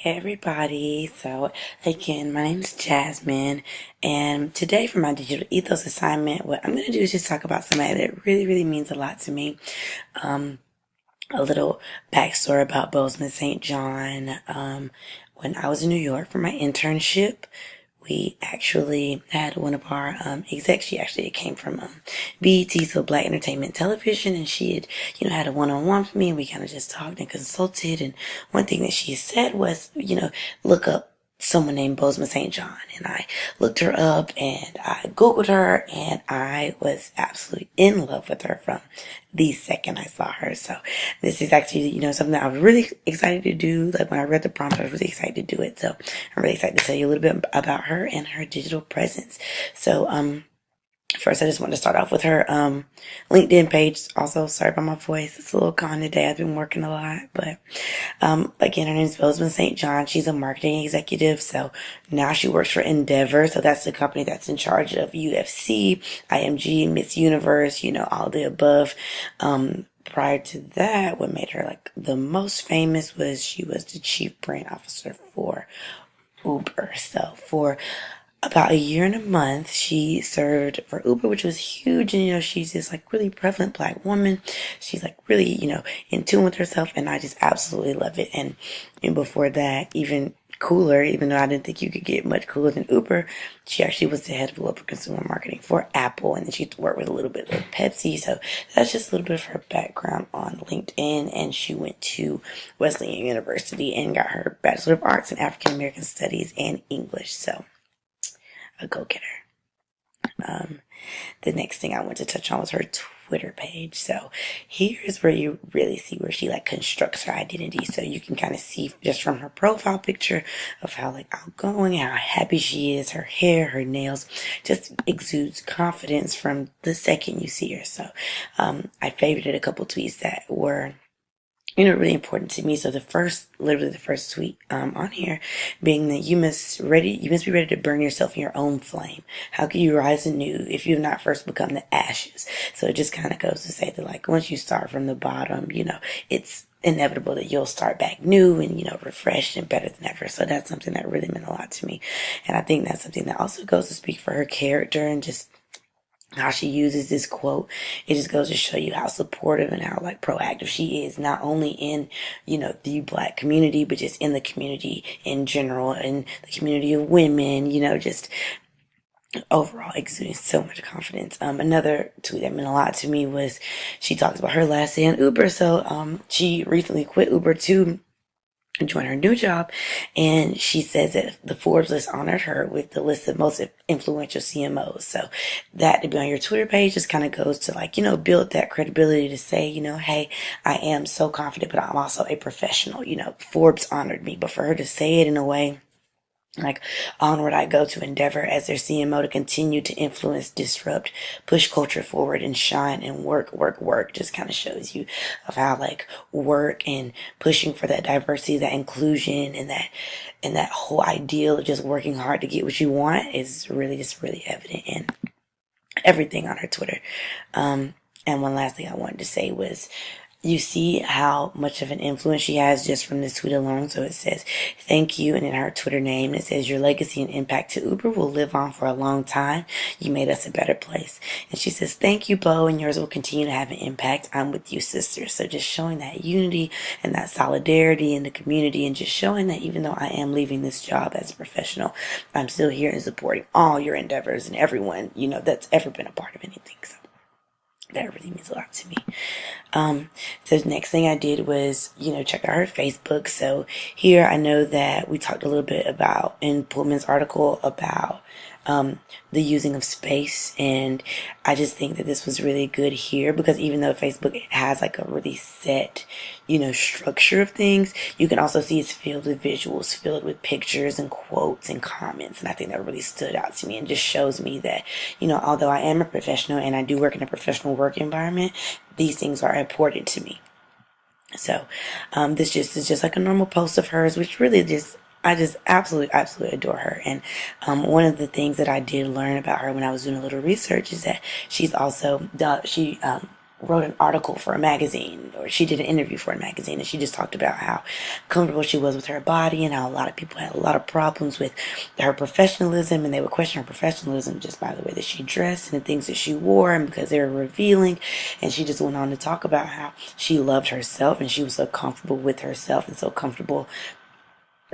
Hey everybody, so again, my name is Jasmine, and today for my digital ethos assignment, what I'm going to do is just talk about somebody that really means a lot to me. A little backstory about Bozeman St. John. When I was in New York for my internship, we actually had one of our execs. She actually came from BET, so Black Entertainment Television, and she had, had a one-on-one with me, and we kind of just talked and consulted. And one thing that she said was, look up someone named Bozeman St. John. And I looked her up and I Googled her, and I was absolutely in love with her from the second I saw her. So this is actually, something that I was really excited to do. Like when I read the prompt, I was really excited to do it. So I'm really excited to tell you a little bit about her and her digital presence. So, first, I just want to start off with her LinkedIn page. Also, sorry about my voice. It's a little gone today. I've been working a lot. But again, her name is Bozeman St. John. She's a marketing executive. So now she works for Endeavor. So that's the company that's in charge of UFC, IMG, Miss Universe, all the above. Prior to that, what made her like the most famous was she was the chief brand officer for Uber. So for about a year and a month, she served for Uber, which was huge. And, she's this like really prevalent Black woman. She's like really, in tune with herself. And I just absolutely love it. And before that, even cooler, even though I didn't think you could get much cooler than Uber, she actually was the head of global consumer marketing for Apple. And then she worked with a little bit with Pepsi. So that's just a little bit of her background on LinkedIn. And she went to Wesleyan University and got her Bachelor of Arts in African American Studies and English. So a go-getter. The next thing I want to touch on was her Twitter page. So here's where you really see where she like constructs her identity. So you can kind of see just from her profile picture of how like outgoing, how happy she is, her hair, her nails, just exudes confidence from the second you see her. So I favorited a couple tweets that were really important to me. So literally the first tweet on here being that you must be ready to burn yourself in your own flame. How can you rise anew if you have not first become the ashes? So it just kind of goes to say that like once you start from the bottom, it's inevitable that you'll start back new and, refreshed and better than ever. So that's something that really meant a lot to me. And I think that's something that also goes to speak for her character and just how she uses this quote. It just goes to show you how supportive and how like proactive she is, not only in, the Black community, but just in the community in general, and the community of women, just overall exuding so much confidence. Another tweet that meant a lot to me was she talks about her last day in Uber. So, she recently quit Uber to join her new job, and she says that the Forbes list honored her with the list of most influential CMOs. So that to be on your Twitter page just kind of goes to like, build that credibility to say, hey, I am so confident, but I'm also a professional. Forbes honored me, but for her to say it in a way like, onward I go to Endeavor as their CMO to continue to influence, disrupt, push culture forward, and shine and work, just kind of shows you of how like work and pushing for that diversity, that inclusion, and that whole ideal of just working hard to get what you want is really just really evident in everything on her Twitter. And one last thing I wanted to say was, you see how much of an influence she has just from this tweet alone. So it says, thank you. And in her Twitter name, it says, your legacy and impact to Uber will live on for a long time. You made us a better place. And she says, thank you, Bo, and yours will continue to have an impact. I'm with you, sister. So just showing that unity and that solidarity in the community, and just showing that even though I am leaving this job as a professional, I'm still here and supporting all your endeavors and everyone, that's ever been a part of anything. So that really means a lot to me. So the next thing I did was, check out her Facebook. So here I know that we talked a little bit about in Pullman's article about the using of space, and I just think that this was really good here because even though Facebook has like a really set, structure of things, you can also see it's filled with visuals, filled with pictures and quotes and comments, and I think that really stood out to me and just shows me that, although I am a professional and I do work in a professional work environment, these things are important to me. So this just is just like a normal post of hers, which really I just absolutely adore her. And one of the things that I did learn about her when I was doing a little research is that she's also wrote an article for a magazine, or she did an interview for a magazine, and she just talked about how comfortable she was with her body and how a lot of people had a lot of problems with her professionalism, and they would question her professionalism just by the way that she dressed and the things that she wore, and because they were revealing. And she just went on to talk about how she loved herself and she was so comfortable with herself and so comfortable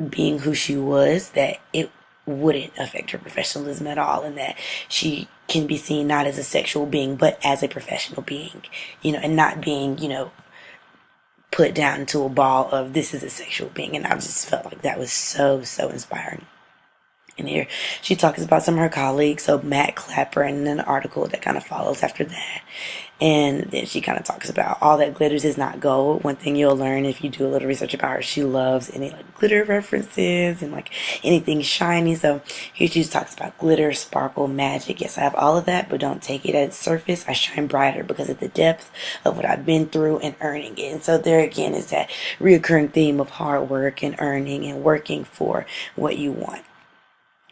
being who she was that it wouldn't affect her professionalism at all, and that she can be seen not as a sexual being but as a professional being, and not being, put down into a ball of this is a sexual being. And I just felt like that was so, so inspiring. And here she talks about some of her colleagues, so Matt Clapper, and an article that kind of follows after that. And then she kind of talks about all that glitters is not gold. One thing you'll learn if you do a little research about her, she loves any like glitter references and like anything shiny. So here she just talks about glitter, sparkle, magic. Yes, I have all of that, but don't take it at its surface. I shine brighter because of the depth of what I've been through and earning it. And so there again is that reoccurring theme of hard work and earning and working for what you want.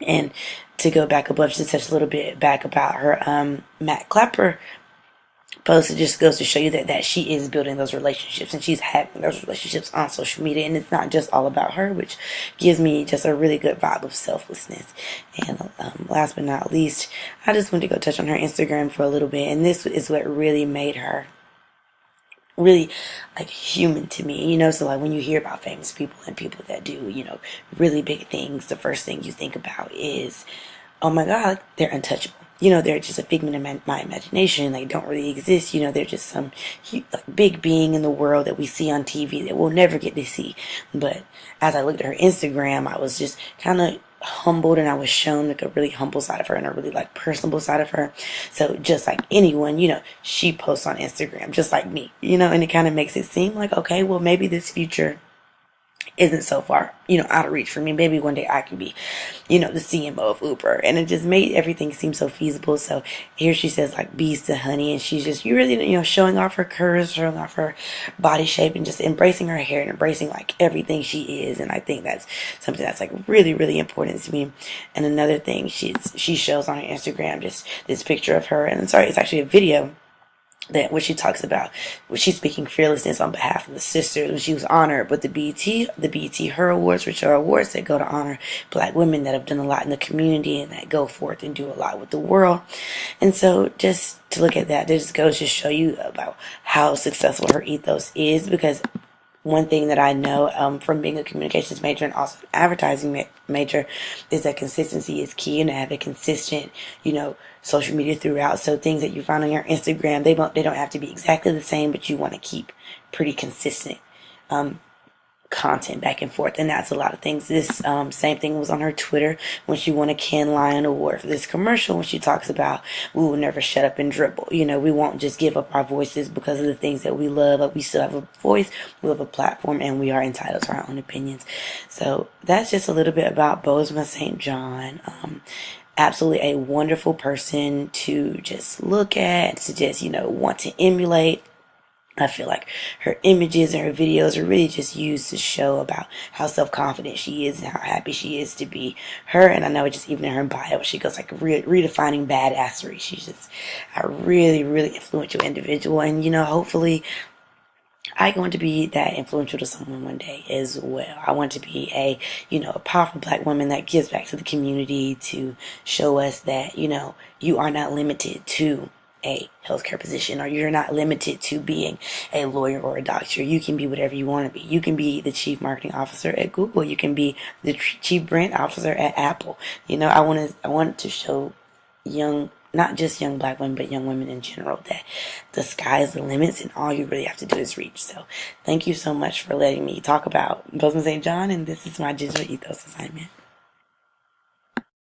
And to go back above, just touch a little bit back about her Matt Clapper post, it just goes to show you that she is building those relationships and she's having those relationships on social media, and it's not just all about her, which gives me just a really good vibe of selflessness. And last but not least, I just wanted to go touch on her Instagram for a little bit, and this is what really made her really like human to me, so like when you hear about famous people and people that do, really big things, the first thing you think about is, oh my God, they're untouchable. They're just a figment of my imagination. They don't really exist. They're just some big being in the world that we see on TV that we'll never get to see. But as I looked at her Instagram, I was just kind of humbled, and I was shown like a really humble side of her and a really like personable side of her. So just like anyone, she posts on Instagram just like me, and it kind of makes it seem like, okay, well, maybe this future isn't so far, out of reach for me. Maybe one day I could be, the CMO of Uber. And it just made everything seem so feasible. So here she says like bees to honey, and she's just, you really, showing off her curves, showing off her body shape, and just embracing her hair and embracing like everything she is. And I think that's something that's like really, really important to me. And another thing she shows on her Instagram, just this picture of her, and sorry, it's actually a video that when she talks about, when she's speaking fearlessness on behalf of the sisters, when she was honored with the BET Her Awards, which are awards that go to honor Black women that have done a lot in the community and that go forth and do a lot with the world. And so just to look at that, this goes to show you about how successful her ethos is, because one thing that I know from being a communications major and also an advertising major is that consistency is key, and to have a consistent, social media throughout. So things that you find on your Instagram, they don't have to be exactly the same, but you want to keep pretty consistent content back and forth. And that's a lot of things. This same thing was on her Twitter when she won a Cannes Lion Award for this commercial, when she talks about we will never shut up and dribble. We won't just give up our voices because of the things that we love. Like, we still have a voice, we have a platform, and we are entitled to our own opinions. So that's just a little bit about Bozeman St. John. Absolutely a wonderful person to just look at, to just, want to emulate. I feel like her images and her videos are really just used to show about how self-confident she is and how happy she is to be her. And I know just even in her bio, she goes like redefining badassery. She's just a really, really influential individual. And, hopefully I want to be that influential to someone one day as well. I want to be a powerful Black woman that gives back to the community, to show us that, you are not limited to a healthcare position, or you're not limited to being a lawyer or a doctor. You can be whatever you want to be. You can be the chief marketing officer at Google. You can be the chief brand officer at Apple. I want to show not just young Black women, but young women in general, that the sky is the limits and all you really have to do is reach. So thank you so much for letting me talk about Bozeman St. John, and this is my digital ethos assignment.